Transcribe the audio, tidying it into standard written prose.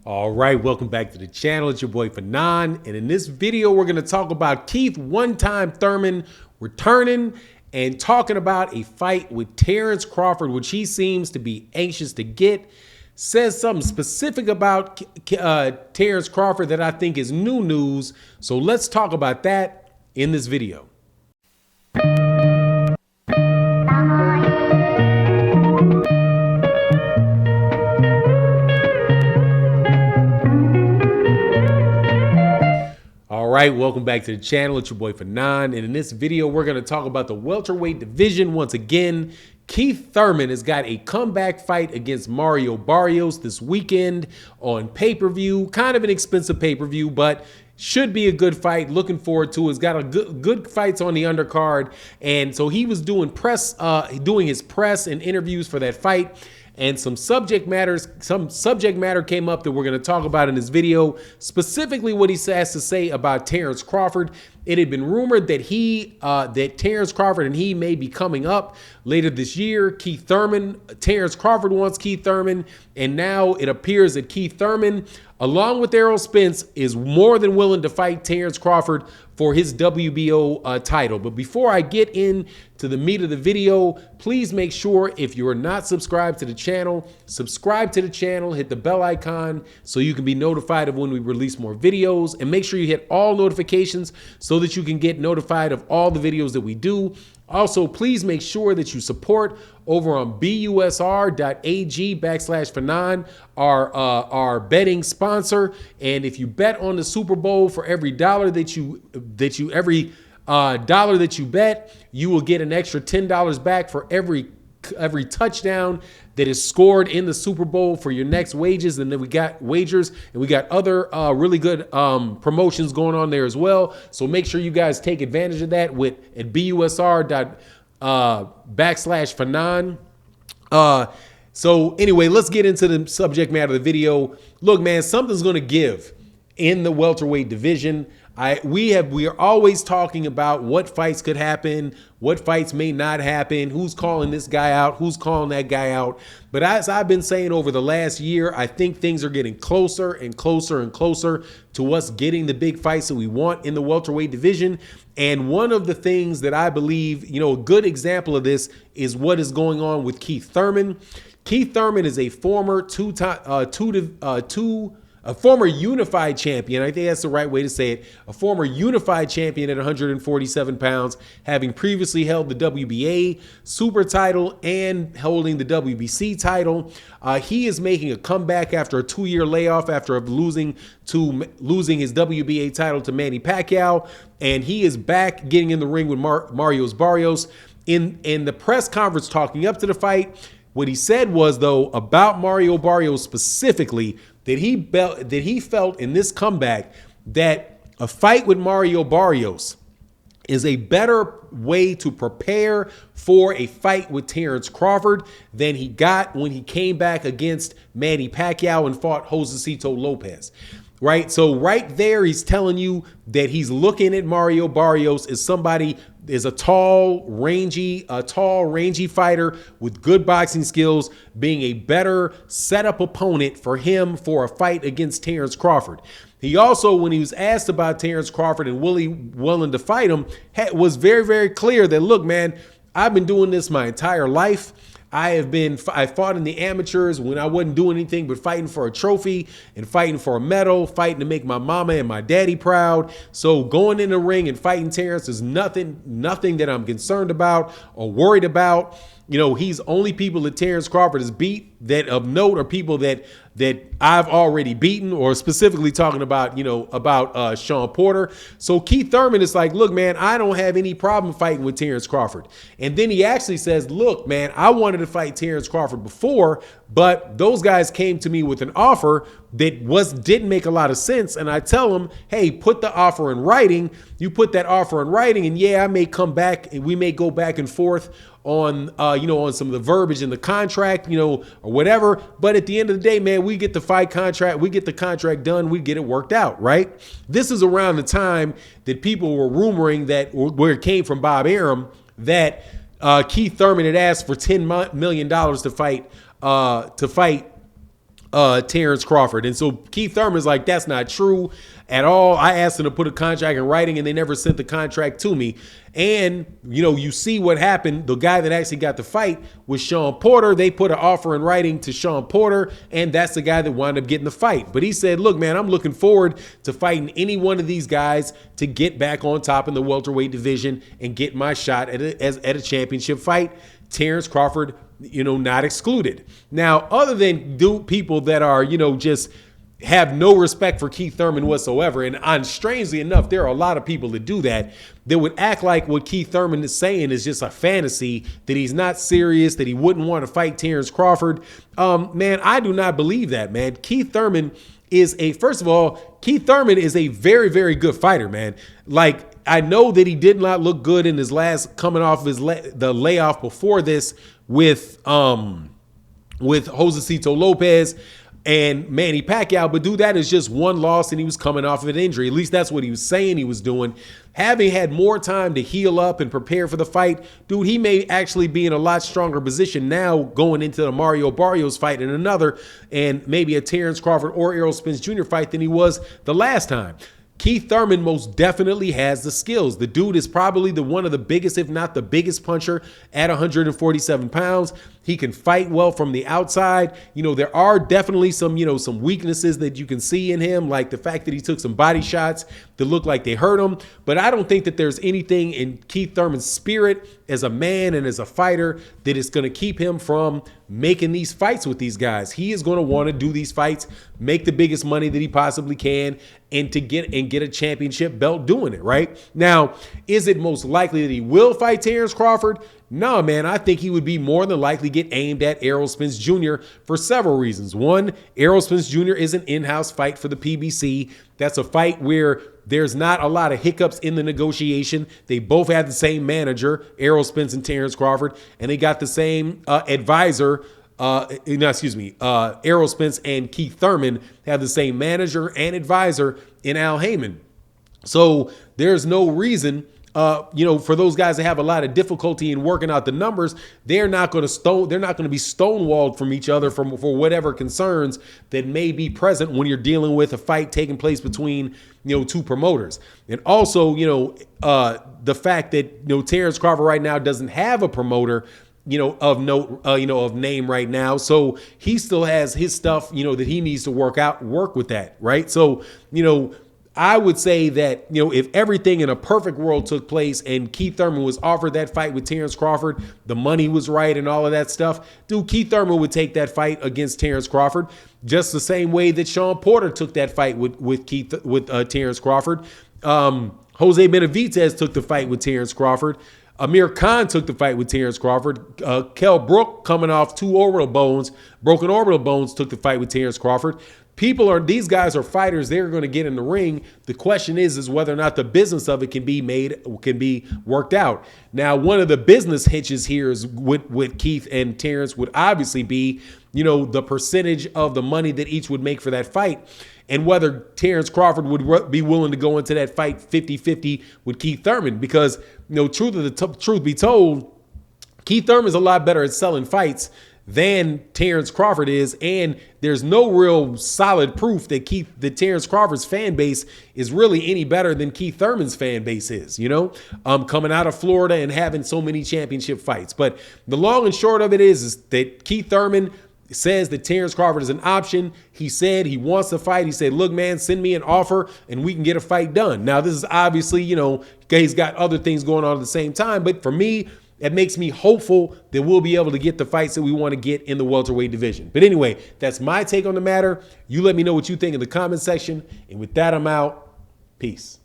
All right, welcome back to the channel. It's your boy Fanon, and in this video, we're going to talk about Keith one-time Thurman returning and talking about a fight with Terence Crawford, which he seems to be anxious to get. Says something specific about Terence Crawford that I think is new news. So let's talk about that in this video. All right, welcome back to the channel. It's your boy Fanon, and in this video, we're going to talk about the welterweight division once again. Keith Thurman has got a comeback fight against Mario Barrios this weekend on pay-per-view. Kind of an expensive pay-per-view, but should be a good fight. Looking forward to it. He's got a good fights on the undercard, and so he was doing his press and interviews for that fight. And some subject matter came up that we're going to talk about in this video, specifically what he has to say about Terence Crawford. It had been rumored that that Terence Crawford and he may be coming up later this year. Terence Crawford wants Keith Thurman, and now it appears that Keith Thurman, along with Errol Spence, is more than willing to fight Terence Crawford for his WBO title. But before I get into the meat of the video, please make sure, if you are not subscribed to the channel, subscribe to the channel, hit the bell icon so you can be notified of when we release more videos, and make sure you hit all notifications so that you can get notified of all the videos that we do. Also, please make sure that you support over on busr.ag/Fanon, our betting sponsor. And if you bet on the Super Bowl, for every dollar that you bet, you will get an extra $10 back for every touchdown that is scored in the Super Bowl for your next wages. And then we got wagers, and we got other really good promotions going on there as well. So make sure you guys take advantage of that at busr.ag/Fanon. So anyway, let's get into the subject matter of the video. Look, man, something's going to give in the welterweight division. We are always talking about what fights could happen, what fights may not happen, who's calling this guy out, who's calling that guy out. But as I've been saying over the last year, I think things are getting closer and closer and closer to us getting the big fights that we want in the welterweight division. And one of the things that I believe, a good example of this is what is going on with Keith Thurman. Keith Thurman is a former former unified champion. I think that's the right way to say it. A former unified champion at 147 pounds, having previously held the WBA super title and holding the WBC title. He is making a comeback after a 2-year layoff after losing his WBA title to Manny Pacquiao. And he is back getting in the ring with Mario Barrios. In the press conference talking up to the fight, what he said was, though, about Mario Barrios specifically, that he felt in this comeback that a fight with Mario Barrios is a better way to prepare for a fight with Terence Crawford than he got when he came back against Manny Pacquiao and fought Josesito Lopez. Right? So right there, he's telling you that he's looking at Mario Barrios as somebody is a tall, rangy fighter with good boxing skills, being a better setup opponent for him for a fight against Terence Crawford. He also, when he was asked about Terence Crawford and willing to fight him, was very, very clear that, look, man, I've been doing this my entire life. I fought in the amateurs when I wasn't doing anything but fighting for a trophy and fighting for a medal, fighting to make my mama and my daddy proud. So going in the ring and fighting Terence is nothing that I'm concerned about or worried about. He's only people that Terence Crawford has beat that of note are people that I've already beaten, or specifically talking about, Sean Porter. So Keith Thurman is like, look, man, I don't have any problem fighting with Terence Crawford. And then he actually says, look, man, I wanted to fight Terence Crawford before, but those guys came to me with an offer that didn't make a lot of sense. And I tell them, hey, put the offer in writing. You put that offer in writing, and yeah, I may come back and we may go back and forth on on some of the verbiage in the contract, or whatever. But at the end of the day, man, we get the fight contract, we get the contract done, we get it worked out, right? This is around the time that people were rumoring that, where it came from Bob Arum, that Keith Thurman had asked for $10 million to fight Terence Crawford. And so Keith Thurman's like, that's not true at all. I asked them to put a contract in writing and they never sent the contract to me. And, you see what happened. The guy that actually got the fight was Sean Porter. They put an offer in writing to Sean Porter, and that's the guy that wound up getting the fight. But he said, look, man, I'm looking forward to fighting any one of these guys to get back on top in the welterweight division and get my shot at a championship fight. Terence Crawford, not excluded. Now, other than people that are, just have no respect for Keith Thurman whatsoever, and strangely enough, there are a lot of people that do that would act like what Keith Thurman is saying is just a fantasy, that he's not serious, that he wouldn't want to fight Terence Crawford. Man, I do not believe that, man. Keith Thurman is first of all, Keith Thurman is a very, very good fighter, man. Like, I know that he did not look good in his last, coming off his the layoff before this with Josecito Lopez and Manny Pacquiao, but dude, that is just one loss and he was coming off of an injury. At least that's what he was saying he was doing. Having had more time to heal up and prepare for the fight, dude, he may actually be in a lot stronger position now going into the Mario Barrios fight and another, and maybe a Terence Crawford or Errol Spence Jr. fight than he was the last time. Keith Thurman most definitely has the skills. The dude is probably one of the biggest, if not the biggest puncher at 147 pounds. He can fight well from the outside. There are definitely some weaknesses that you can see in him, like the fact that he took some body shots that look like they hurt him. But I don't think that there's anything in Keith Thurman's spirit as a man and as a fighter that is going to keep him from making these fights with these guys. He is going to want to do these fights, make the biggest money that he possibly can, and to get a championship belt doing it, right? Now, is it most likely that he will fight Terence Crawford? No, man, I think he would be more than likely get aimed at Errol Spence Jr. for several reasons. One, Errol Spence Jr. is an in-house fight for the PBC. That's a fight where there's not a lot of hiccups in the negotiation. They both have the same manager, Errol Spence and Terence Crawford, and they got the same advisor. Errol Spence and Keith Thurman have the same manager and advisor in Al Heyman. So there's no reason for those guys that have a lot of difficulty in working out the numbers. They're not going to be stonewalled from each other for whatever concerns that may be present when you're dealing with a fight taking place between two promoters. And also, the fact that Terence Crawford right now doesn't have a promoter of note, of name right now. So he still has his stuff, that he needs to work with that, right? So, I would say that, if everything in a perfect world took place and Keith Thurman was offered that fight with Terence Crawford, the money was right and all of that stuff, dude, Keith Thurman would take that fight against Terence Crawford just the same way that Sean Porter took that fight with Terence Crawford. Jose Benavidez took the fight with Terence Crawford. Amir Khan took the fight with Terence Crawford. Kell Brook, coming off broken orbital bones, took the fight with Terence Crawford. These guys are fighters. They're going to get in the ring. The question is whether or not the business of it can be worked out. Now, one of the business hitches here is with Keith and Terence would obviously be, the percentage of the money that each would make for that fight, and whether Terence Crawford would be willing to go into that fight 50-50 with Keith Thurman, because, truth be told, Keith Thurman's a lot better at selling fights than Terence Crawford is, and there's no real solid proof that Terence Crawford's fan base is really any better than Keith Thurman's fan base is, coming out of Florida and having so many championship fights. But the long and short of it is that Keith Thurman says that Terence Crawford is an option. He said he wants to fight. He said, look, man, send me an offer and we can get a fight done. Now, this is obviously, he's got other things going on at the same time, but for me, it makes me hopeful that we'll be able to get the fights that we want to get in the welterweight division. But anyway, that's my take on the matter. You let me know what you think in the comment section. And with that, I'm out. Peace.